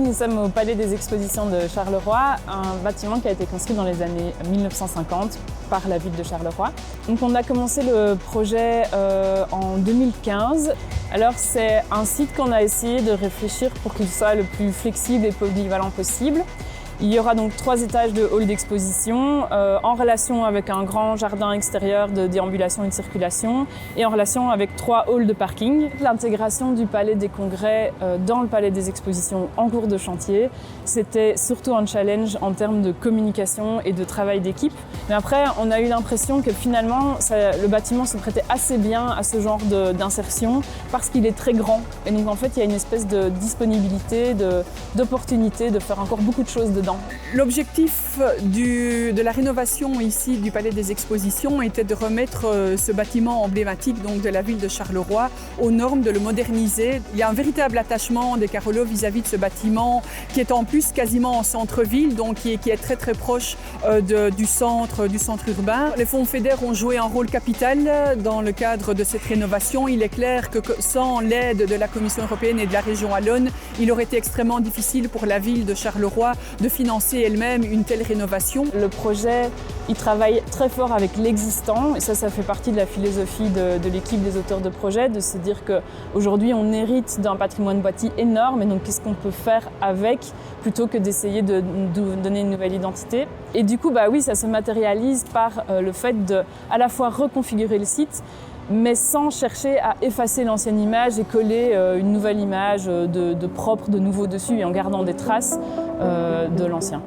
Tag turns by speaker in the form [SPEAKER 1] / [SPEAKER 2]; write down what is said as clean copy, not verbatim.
[SPEAKER 1] nous sommes au Palais des Expositions de Charleroi, un bâtiment qui a été construit dans les années 1950 par la ville de Charleroi. Donc on a commencé le projet en 2015. Alors c'est un site qu'on a essayé de réfléchir pour qu'il soit le plus flexible et polyvalent possible. Il y aura donc 3 étages de hall d'exposition en relation avec un grand jardin extérieur de déambulation et de circulation et en relation avec 3 halls de parking. L'intégration du Palais des Congrès dans le Palais des Expositions en cours de chantier, c'était surtout un challenge en termes de communication et de travail d'équipe. Mais après, on a eu l'impression que finalement, le bâtiment se prêtait assez bien à ce genre d'insertion parce qu'il est très grand. Et donc en fait, il y a une espèce de disponibilité, d'opportunité de faire encore beaucoup de choses dedans.
[SPEAKER 2] L'objectif de la rénovation ici du Palais des Expositions était de remettre ce bâtiment emblématique donc, de la ville de Charleroi aux normes, de le moderniser. Il y a un véritable attachement des Carolo vis-à-vis de ce bâtiment qui est en plus quasiment en centre-ville, donc qui est très très proche du centre urbain. Les fonds FEDER ont joué un rôle capital dans le cadre de cette rénovation. Il est clair que sans l'aide de la Commission européenne et de la région Wallonne, il aurait été extrêmement difficile pour la ville de Charleroi de financer elle-même une telle rénovation.
[SPEAKER 1] Le projet, il travaille très fort avec l'existant et ça fait partie de la philosophie de l'équipe des auteurs de projet, de se dire qu'aujourd'hui on hérite d'un patrimoine bâti énorme et donc qu'est-ce qu'on peut faire avec plutôt que d'essayer de donner une nouvelle identité. Et du coup, oui, ça se matérialise par le fait de à la fois reconfigurer le site mais sans chercher à effacer l'ancienne image et coller une nouvelle image de propre, de nouveau dessus et en gardant des traces de l'ancien.